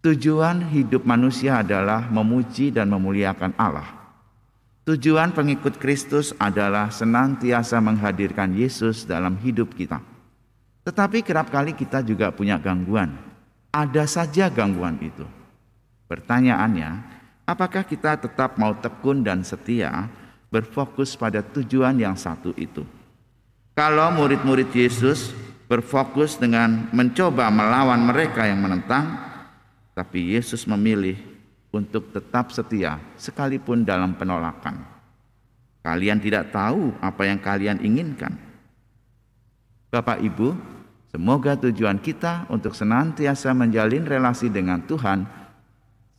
Tujuan hidup manusia adalah memuji dan memuliakan Allah. Tujuan pengikut Kristus adalah senantiasa menghadirkan Yesus dalam hidup kita. Tetapi kerap kali kita juga punya gangguan. Ada saja gangguan itu. Pertanyaannya, apakah kita tetap mau tekun dan setia berfokus pada tujuan yang satu itu? Kalau murid-murid Yesus berfokus dengan mencoba melawan mereka yang menentang, tapi Yesus memilih untuk tetap setia sekalipun dalam penolakan. Kalian tidak tahu apa yang kalian inginkan. Bapak Ibu, semoga tujuan kita untuk senantiasa menjalin relasi dengan Tuhan,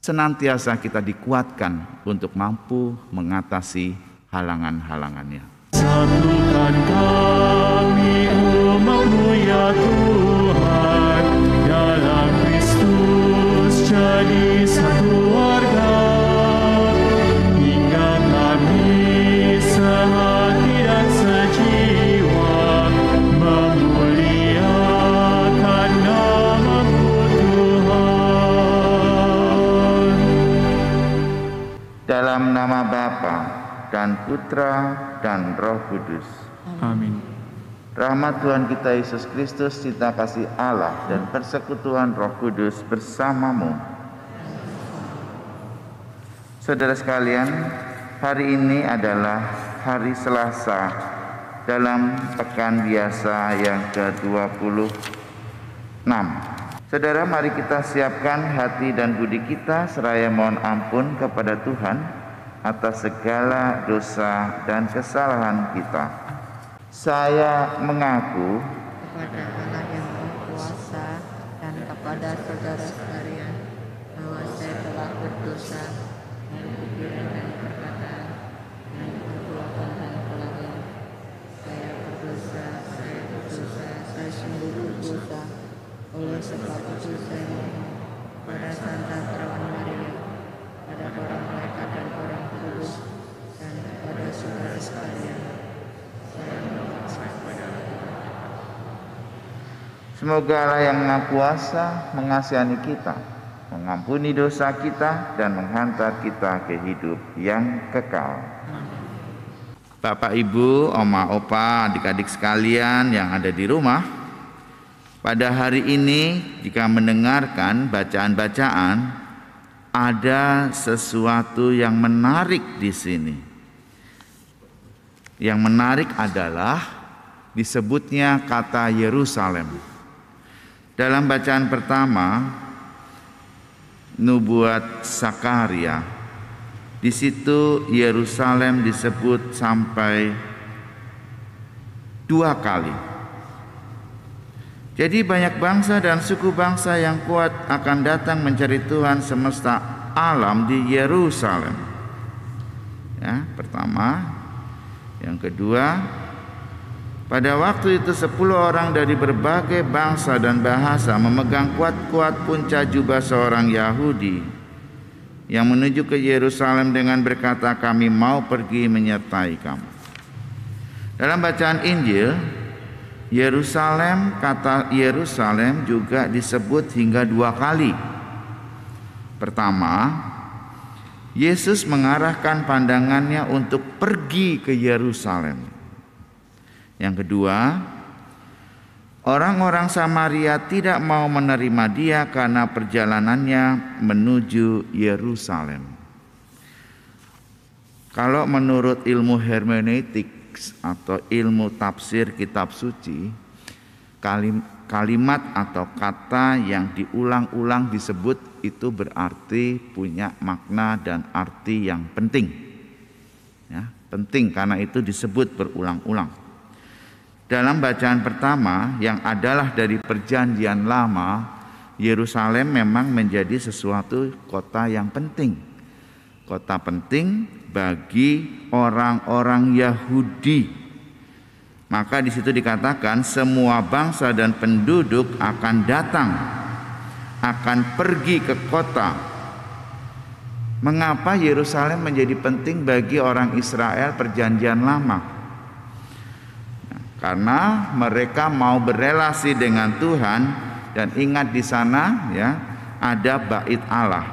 senantiasa kita dikuatkan untuk mampu mengatasi halangan-halangannya. Satukan kami umat-Mu ya Tuhan, dalam Kristus jadi satu warga, hingga kami sehati dan sejiwa memuliakan nama-Mu Tuhan. Dalam nama Bapa dan Putra dan Roh Kudus. Amin. Rahmat Tuhan kita Yesus Kristus, cinta kasih Allah dan persekutuan Roh Kudus bersamamu. Saudara sekalian, hari ini adalah hari Selasa dalam pekan biasa yang ke-26. Saudara, mari kita siapkan hati dan budi kita seraya mohon ampun kepada Tuhan atas segala dosa dan kesalahan kita. Saya mengaku kepada Allah yang Maha Kuasa dan kepada saudara sekalian bahwa saya telah berdosa dari pikiran dan perkataan dan perbuatan dan kelalaian. Saya berdosa, saya sungguh berdosa. Oleh sebab itu saya mohon pada Santa Terawan Maria, pada para malaikat dan orang kudus, dan kepada saudara sekalian, saya memohon kepada Allah. semoga Allah yang Maha Kuasa mengasihani kita, mengampuni dosa kita, dan menghantar kita ke hidup yang kekal. Bapak, Ibu, Oma, Opa, adik-adik sekalian yang ada di rumah, pada hari ini jika mendengarkan bacaan-bacaan, ada sesuatu yang menarik di sini. Yang menarik adalah disebutnya kata Yerusalem. Dalam bacaan pertama, nubuat Sakaria, di situ Yerusalem disebut sampai 2 kali. Jadi banyak bangsa dan suku bangsa yang kuat akan datang mencari Tuhan semesta alam di Yerusalem. Ya, pertama. Yang kedua, pada waktu itu 10 orang dari berbagai bangsa dan bahasa memegang kuat-kuat punca jubah seorang Yahudi yang menuju ke Yerusalem dengan berkata, kami mau pergi menyertai kamu. Dalam bacaan Injil, kata Yerusalem juga disebut hingga 2 kali. Pertama, Yesus mengarahkan pandangannya untuk pergi ke Yerusalem. Yang kedua, orang-orang Samaria tidak mau menerima dia karena perjalanannya menuju Yerusalem. Kalau menurut ilmu hermeneutik atau ilmu tafsir kitab suci, kalimat atau kata yang diulang-ulang disebut itu berarti punya makna dan arti yang penting. Ya, penting karena itu disebut berulang-ulang. Dalam bacaan pertama yang adalah dari Perjanjian Lama, Yerusalem memang menjadi sesuatu kota yang penting. Kota penting bagi orang-orang Yahudi. Maka di situ dikatakan semua bangsa dan penduduk akan datang, akan pergi ke kota. Mengapa Yerusalem menjadi penting bagi orang Israel Perjanjian Lama? Karena mereka mau berelasi dengan Tuhan, dan ingat di sana ya, ada bait Allah.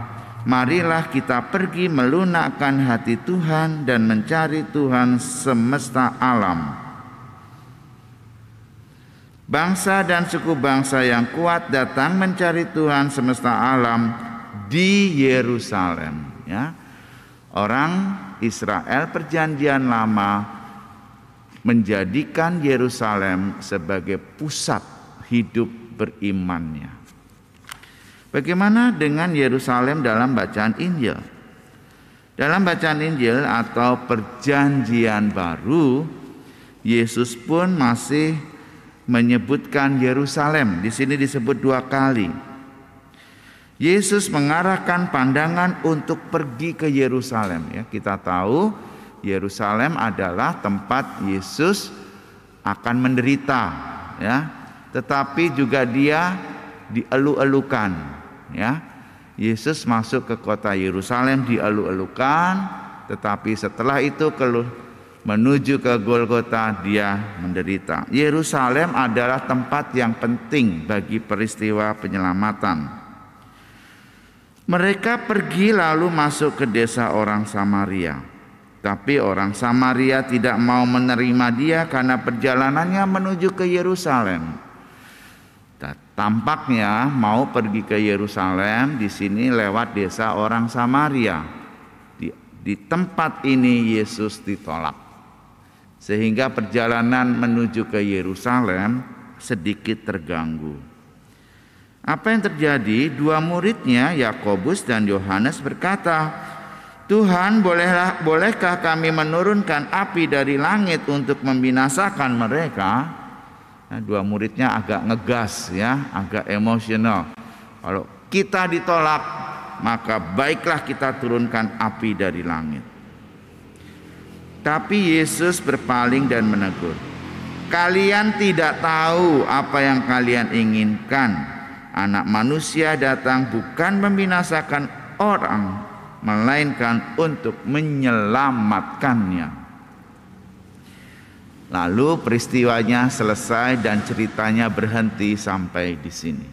Marilah kita pergi melunakkan hati Tuhan dan mencari Tuhan semesta alam. Bangsa dan suku bangsa yang kuat datang mencari Tuhan semesta alam di Yerusalem. Ya. Orang Israel perjanjian lama menjadikan Yerusalem sebagai pusat hidup berimannya. Bagaimana dengan Yerusalem dalam bacaan Injil? Dalam bacaan Injil atau perjanjian baru, Yesus pun masih menyebutkan Yerusalem. Di sini disebut 2 kali. Yesus mengarahkan pandangan untuk pergi ke Yerusalem. Ya, kita tahu Yerusalem adalah tempat Yesus akan menderita, ya. Tetapi juga dia dielu-elukan. Ya, Yesus masuk ke kota Yerusalem dielu-elukan, tetapi setelah itu menuju ke Golgota dia menderita. Yerusalem adalah tempat yang penting bagi peristiwa penyelamatan. Mereka pergi lalu masuk ke desa orang Samaria. Tapi orang Samaria tidak mau menerima dia karena perjalanannya menuju ke Yerusalem. Tampaknya mau pergi ke Yerusalem di sini lewat desa orang Samaria. Di tempat ini Yesus ditolak. Sehingga perjalanan menuju ke Yerusalem sedikit terganggu. Apa yang terjadi? 2 muridnya Yakobus dan Yohanes berkata, "Tuhan, bolehkah kami menurunkan api dari langit untuk membinasakan mereka?" Nah, 2 muridnya agak ngegas, ya, agak emosional. Kalau kita ditolak, maka baiklah kita turunkan api dari langit. Tapi Yesus berpaling dan menegur, "Kalian tidak tahu apa yang kalian inginkan. Anak manusia datang bukan membinasakan orang, melainkan untuk menyelamatkannya." Lalu peristiwanya selesai dan ceritanya berhenti sampai di sini.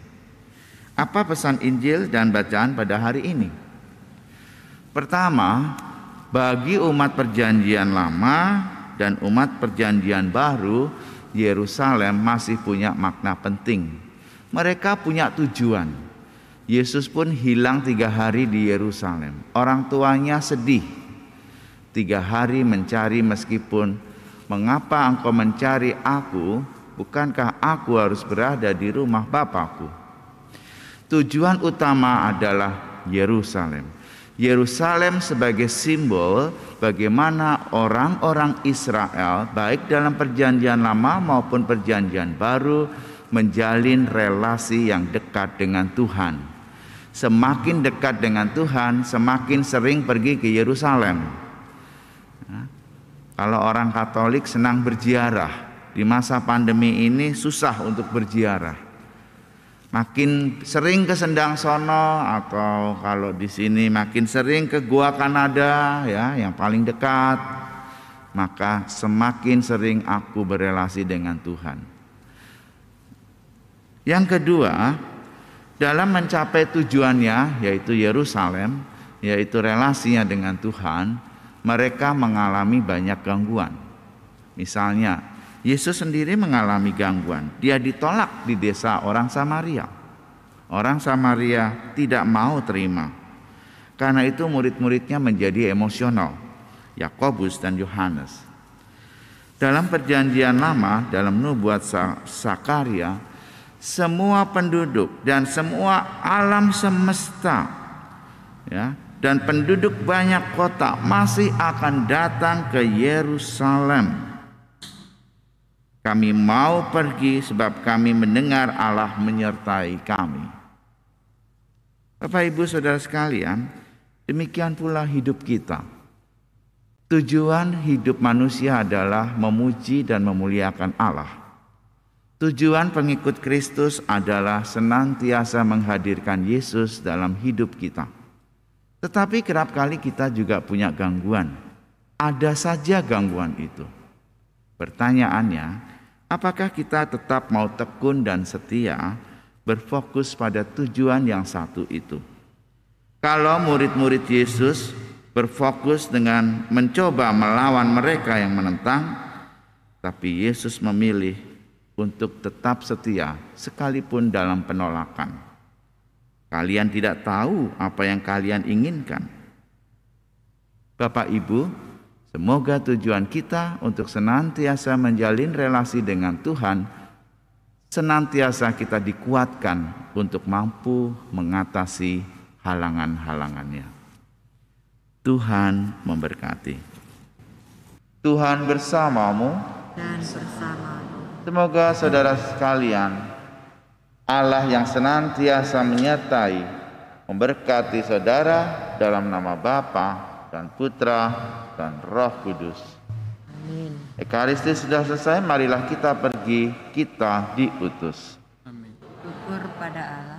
Apa pesan Injil dan bacaan pada hari ini? Pertama, bagi umat perjanjian lama dan umat perjanjian baru, Yerusalem masih punya makna penting. Mereka punya tujuan. Yesus pun hilang 3 hari di Yerusalem. Orang tuanya sedih. 3 hari mencari meskipun, "Mengapa engkau mencari aku? Bukankah aku harus berada di rumah Bapakku?" Tujuan utama adalah Yerusalem. Yerusalem sebagai simbol bagaimana orang-orang Israel baik dalam perjanjian lama maupun perjanjian baru menjalin relasi yang dekat dengan Tuhan. Semakin dekat dengan Tuhan, semakin sering pergi ke Yerusalem. Kalau orang Katolik senang berziarah, di masa pandemi ini susah untuk berziarah. Makin sering ke Sendang Sono, atau kalau di sini makin sering ke Gua Kanada, ya, yang paling dekat, maka semakin sering aku berelasi dengan Tuhan. Yang kedua, dalam mencapai tujuannya, yaitu Yerusalem, yaitu relasinya dengan Tuhan, mereka mengalami banyak gangguan. Misalnya, Yesus sendiri mengalami gangguan. Dia ditolak di desa orang Samaria. Orang Samaria tidak mau terima. Karena itu murid-muridnya menjadi emosional. Yakobus dan Yohanes. Dalam perjanjian lama, dalam nubuat Sakaria, semua penduduk dan semua alam semesta, ya, dan penduduk banyak kota masih akan datang ke Yerusalem. Kami mau pergi sebab kami mendengar Allah menyertai kami. Bapak Ibu Saudara sekalian, demikian pula hidup kita. Tujuan hidup manusia adalah memuji dan memuliakan Allah. Tujuan pengikut Kristus adalah senantiasa menghadirkan Yesus dalam hidup kita. Tetapi kerap kali kita juga punya gangguan. Ada saja gangguan itu. Pertanyaannya, apakah kita tetap mau tekun dan setia berfokus pada tujuan yang satu itu. Kalau murid-murid Yesus berfokus dengan mencoba melawan mereka yang menentang, tapi Yesus memilih untuk tetap setia sekalipun dalam penolakan. Kalian tidak tahu apa yang kalian inginkan. Bapak Ibu, semoga tujuan kita untuk senantiasa menjalin relasi dengan Tuhan, senantiasa kita dikuatkan untuk mampu mengatasi halangan-halangannya. Tuhan memberkati. Tuhan bersamamu dan bersamamu. Semoga saudara sekalian, Allah yang senantiasa menyertai, memberkati saudara dalam nama Bapa dan Putra dan Roh Kudus. Amin. Ekaristi sudah selesai, marilah kita pergi, kita diutus. Amin. Syukur pada Allah.